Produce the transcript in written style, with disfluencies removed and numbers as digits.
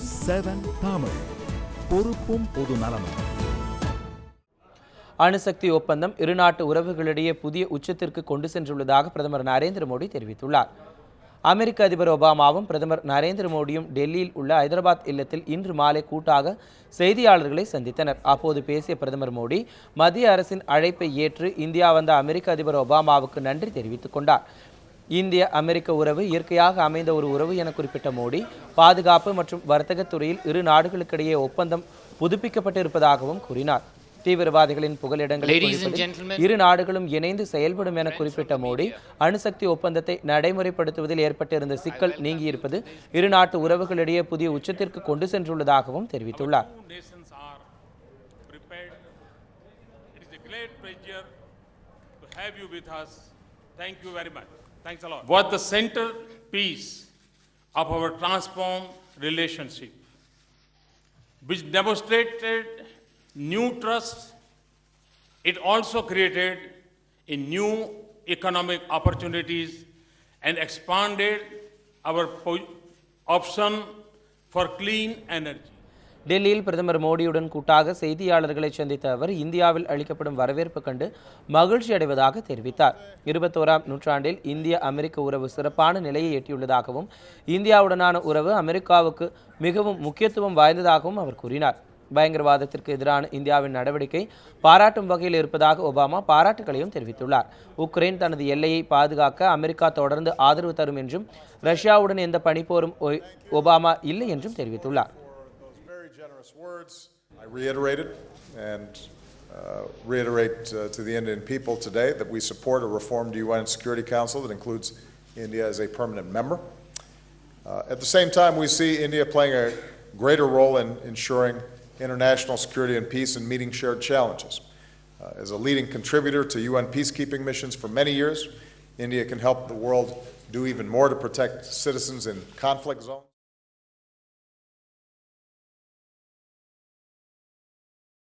News 7 Tamil, பொறுப்பும் பொது நலமும். அணுசக்தி ஒப்பந்தம் இருநாட்டு உறவுகளிடையே புதிய உச்சத்திற்கு கொண்டு சென்றுள்ளதாக பிரதமர் நரேந்திர மோடி தெரிவித்துள்ளார். அமெரிக்க அதிபர் ஒபாமாவும் பிரதமர் நரேந்திர மோடியும் டெல்லியில் உள்ள ஐதராபாத் இல்லத்தில் இன்று மாலை கூட்டாக செய்தியாளர்களை சந்தித்தனர். அப்போது பேசிய பிரதமர் மோடி மத்திய அரசின் அழைப்பை ஏற்று இந்தியா வந்த அமெரிக்க அதிபர் ஒபாமாவுக்கு நன்றி தெரிவித்துக் கொண்டார். இந்திய அமெரிக்க உறவு இயற்கையாக அமைந்த ஒரு உறவு என குறிப்பிட்ட மோடி, பாதுகாப்பு மற்றும் வர்த்தகத் துறையில் இரு நாடுகளுக்கிடையே ஒப்பந்தம் புதுப்பிக்கப்பட்டிருப்பதாகவும் கூறினார். தீவிரவாதிகளின் புகலிடங்களை இரு நாடுகளும் இணைந்து செயல்படும் என குறிப்பிட்ட மோடி, அணுசக்தி ஒப்பந்தத்தை நடைமுறைப்படுத்துவதில் ஏற்பட்டிருந்த சிக்கல் நீங்கியிருப்பது இரு நாட்டு உறவுகளிடையே புதிய உச்சத்திற்கு கொண்டு சென்றுள்ளதாகவும் தெரிவித்துள்ளார். Thanks a lot. Was the centerpiece of our transformed relationship, which demonstrated new trust. It also created a new economic opportunities and expanded our option for clean energy. டெல்லியில் பிரதமர் மோடியுடன் கூட்டாக செய்தியாளர்களை சந்தித்த அவர் இந்தியாவில் அளிக்கப்படும் வரவேற்பு கண்டு மகிழ்ச்சி அடைவதாக தெரிவித்தார். 21ஆம் நூற்றாண்டில் இந்திய அமெரிக்க உறவு சிறப்பான நிலையை எட்டியுள்ளதாகவும் இந்தியாவுடனான உறவு அமெரிக்காவுக்கு மிகவும் முக்கியத்துவம் வாய்ந்ததாகவும் அவர் கூறினார். பயங்கரவாதத்திற்கு எதிரான இந்தியாவின் நடவடிக்கை பாராட்டும் வகையில் இருப்பதாக ஒபாமா பாராட்டுகளையும் தெரிவித்துள்ளார். உக்ரைன் தனது எல்லையை பாதுகாக்க அமெரிக்கா தொடர்ந்து ஆதரவு தரும் என்றும் ரஷ்யாவுடன் எந்த பனிப்போரும் ஒபாமா இல்லை என்றும் தெரிவித்துள்ளார். Words I reiterated and reiterate to the Indian people today that we support a reformed UN Security Council that includes India as a permanent member. At the same time, we see India playing a greater role in ensuring international security and peace and meeting shared challenges. As a leading contributor to UN peacekeeping missions for many years, India can help the world do even more to protect citizens in conflict zones.